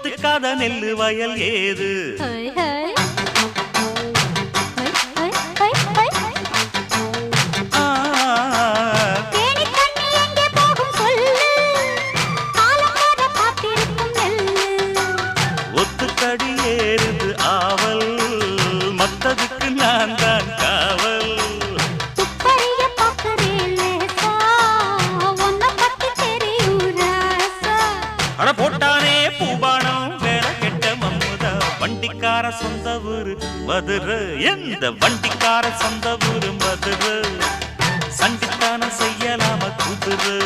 எத்துக்காத நெல்லு வயல் ஏது ஒத்துக்கடி ஏறுது ஆவல் மத்ததுக்கு நான் தான் காவல் அட போட்டானே பூபானம் வேற கெட்ட மம்முதா வண்டிக்கார சொந்த ஊரு மதுரை எந்த வண்டிக்கார சொந்த ஊரு மதுரை சண்டித்தானம் செய்யலாம குதிரை